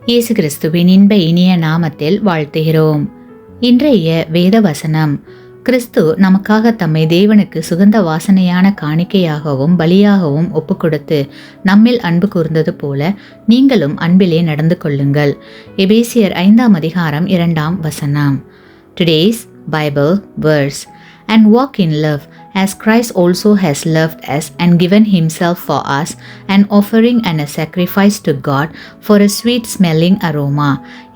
இயேசு கிறிஸ்துவின் இன்ப இனிய நாமத்தில் வாழ்த்துகிறோம். இன்றைய வேத வசனம்: கிறிஸ்து நமக்காக தம்மை தேவனுக்கு சுகந்த வாசனையான காணிக்கையாகவும் பலியாகவும் ஒப்புக்கொடுத்து நம்மில் அன்பு கூர்ந்தது போல நீங்களும் அன்பிலே நடந்து கொள்ளுங்கள். எபேசியர் 5ஆம் அதிகாரம் 2ஆம் வசனம். Today's Bible verse: and walk in love as Christ also has loved us and given himself for us, an offering and a sacrifice to God for a sweet smelling aroma.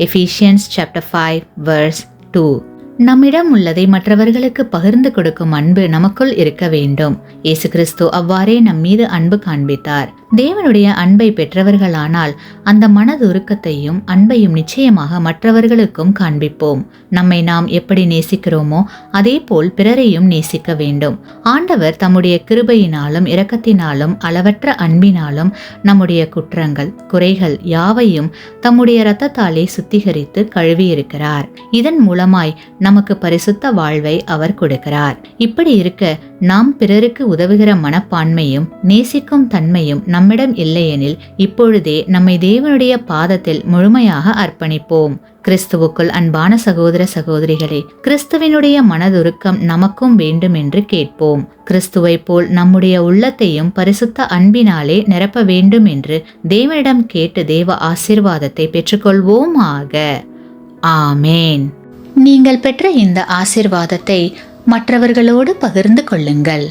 Ephesians chapter 5 verse 2. நம்மிடம் உள்ளதை மற்றவர்களுக்கு பகிர்ந்து கொடுக்கும் அன்பு நமக்குள் இருக்க வேண்டும். இயேசு கிறிஸ்து அவ்வாறே நம் மீது அன்பு காண்பித்தார். தேவனுடைய அன்பை பெற்றவர்களானால் அந்த மனதுருக்கத்தையும் அன்பையும் நிச்சயமாக மற்றவர்களுக்கும் காண்பிப்போம். நம்மை நாம் எப்படி நேசிக்கிறோமோ அதே போல் பிறரையும் நேசிக்க வேண்டும். ஆண்டவர் தம்முடைய கிருபையினாலும் இரக்கத்தினாலும் அளவற்ற அன்பினாலும் நம்முடைய குற்றங்கள் குறைகள் யாவையும் தம்முடைய இரத்தத்தாலே சுத்திகரித்து கழுவியிருக்கிறார். இதன் மூலமாய் நமக்கு பரிசுத்த வாழ்வை அவர் கொடுக்கிறார். இப்படி இருக்க நாம் பிறருக்கு உதவுகிற மனப்பான்மையும் நேசிக்கும் தன்மையும் நம்மிடம் இல்லையெனில் இப்பொழுதே நம்மை தேவனுடைய பாதத்தில் முழுமையாக அர்ப்பணிப்போம். கிறிஸ்துவுக்குள் அன்பான சகோதர சகோதரிகளே, கிறிஸ்துவினுடைய மனதுருக்கம் நமக்கும் வேண்டும் என்று கேட்போம். கிறிஸ்துவை போல் நம்முடைய உள்ளத்தையும் பரிசுத்த அன்பினாலே நிரப்ப வேண்டும் என்று தேவனிடம் கேட்டு தேவ ஆசீர்வாதத்தை பெற்றுக்கொள்வோமாக. ஆமேன். நீங்கள் பெற்ற இந்த ஆசீர்வாதத்தை மற்றவர்களோடு பகிர்ந்து கொள்ளுங்கள்.